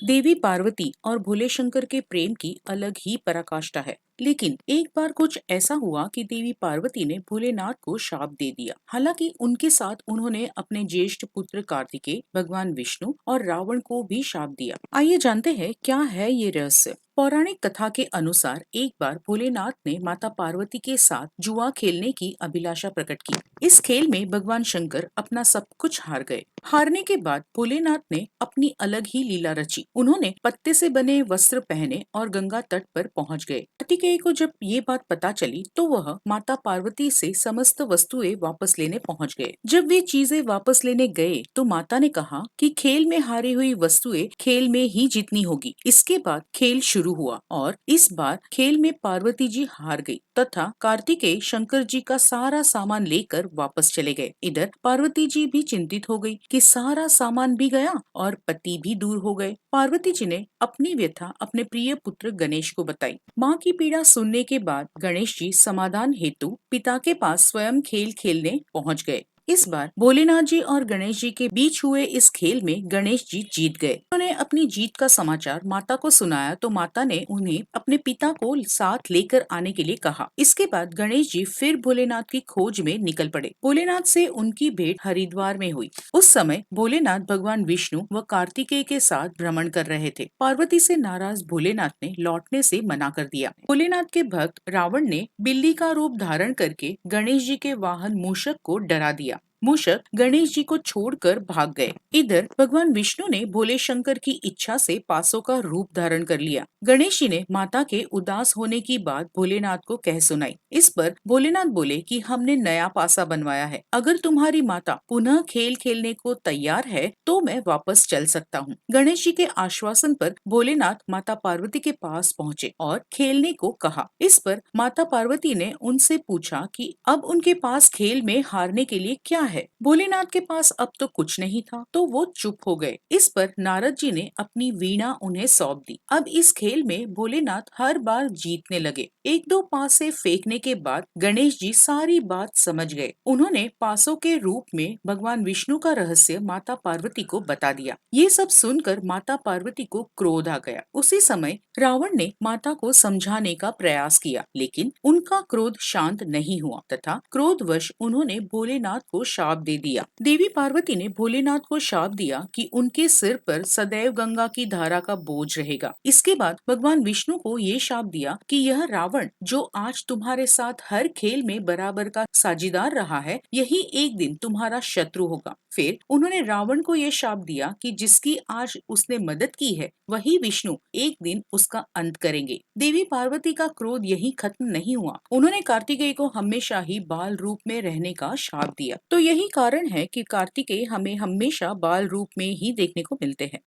देवी पार्वती और भोले शंकर के प्रेम की अलग ही पराकाष्ठा है। लेकिन एक बार कुछ ऐसा हुआ कि देवी पार्वती ने भोलेनाथ को शाप दे दिया। हालांकि उनके साथ उन्होंने अपने ज्येष्ठ पुत्र कार्तिकेय, भगवान विष्णु और रावण को भी शाप दिया। आइए जानते हैं क्या है ये रहस्य। पौराणिक कथा के अनुसार एक बार भोलेनाथ ने माता पार्वती के साथ जुआ खेलने की अभिलाषा प्रकट की। इस खेल में भगवान शंकर अपना सब कुछ हार गए। हारने के बाद भोलेनाथ ने अपनी अलग ही लीला रची। उन्होंने पत्ते से बने वस्त्र पहने और गंगा तट पर पहुंच गए। कार्तिकेय को जब ये बात पता चली तो वह माता पार्वती से समस्त वस्तुएं वापस लेने पहुंच गए। जब वे चीजें वापस लेने गए तो माता ने कहा कि खेल में हारी हुई वस्तुएं खेल में ही जीतनी होगी। इसके बाद खेल शुरू हुआ और इस बार खेल में पार्वती जी हार गई तथा कार्तिकेय शंकर जी का सारा सामान लेकर वापस चले गए। इधर पार्वती जी भी चिंतित हो गई कि सारा सामान भी गया और पति भी दूर हो गए। पार्वती जी ने अपनी व्यथा अपने प्रिय पुत्र गणेश को बताई। माँ की पीड़ा सुनने के बाद गणेश जी समाधान हेतु पिता के पास स्वयं खेल खेलने पहुँच गए। इस बार भोलेनाथ जी और गणेश जी के बीच हुए इस खेल में गणेश जी जीत गए। उन्होंने अपनी जीत का समाचार माता को सुनाया तो माता ने उन्हें अपने पिता को साथ लेकर आने के लिए कहा। इसके बाद गणेश जी फिर भोलेनाथ की खोज में निकल पड़े। भोलेनाथ से उनकी भेंट हरिद्वार में हुई। उस समय भोलेनाथ भगवान विष्णु व कार्तिकेय के साथ भ्रमण कर रहे थे। पार्वती से नाराज भोलेनाथ ने लौटने से मना कर दिया। भोलेनाथ के भक्त रावण ने बिल्ली का रूप धारण करके गणेश जी के वाहन मूषक को डरा दिया। मूषक गणेश जी को छोड़कर भाग गए। इधर भगवान विष्णु ने भोले शंकर की इच्छा से पासों का रूप धारण कर लिया। गणेश जी ने माता के उदास होने की बात भोलेनाथ को कह सुनाई। इस पर भोलेनाथ बोले कि हमने नया पासा बनवाया है। अगर तुम्हारी माता पुनः खेल खेलने को तैयार है तो मैं वापस चल सकता हूँ। गणेश जी के आश्वासन पर भोलेनाथ माता पार्वती के पास पहुँचे और खेलने को कहा। इस पर माता पार्वती ने उनसे पूछा कि अब उनके पास खेल में हारने के लिए क्या है। भोलेनाथ के पास अब तो कुछ नहीं था तो वो चुप हो गए। इस पर नारद जी ने अपनी वीणा उन्हें सौंप दी। अब इस खेल में भोलेनाथ हर बार जीतने लगे। एक दो पासे फेंकने के बाद गणेश जी सारी बात समझ गए। उन्होंने पासों के रूप में भगवान विष्णु का रहस्य माता पार्वती को बता दिया। ये सब सुनकर माता पार्वती को क्रोध आ गया। उसी समय रावण ने माता को समझाने का प्रयास किया लेकिन उनका क्रोध शांत नहीं हुआ तथा क्रोधवश उन्होंने भोलेनाथ को शाप दे दिया। देवी पार्वती ने भोलेनाथ को शाप दिया कि उनके सिर पर सदैव गंगा की धारा का बोझ रहेगा। इसके बाद भगवान विष्णु को ये शाप दिया कि यह रावण जो आज तुम्हारे साथ हर खेल में बराबर का साझीदार रहा है, यही एक दिन तुम्हारा शत्रु होगा। फिर उन्होंने रावण को यह शाप दिया कि जिसकी आज उसने मदद की है वही विष्णु एक दिन उसका अंत करेंगे। देवी पार्वती का क्रोध यही खत्म नहीं हुआ। उन्होंने कार्तिकेय को हमेशा ही बाल रूप में रहने का शाप दिया। तो यही कारण है कि कार्तिकेय हमें हमेशा बाल रूप में ही देखने को मिलते हैं।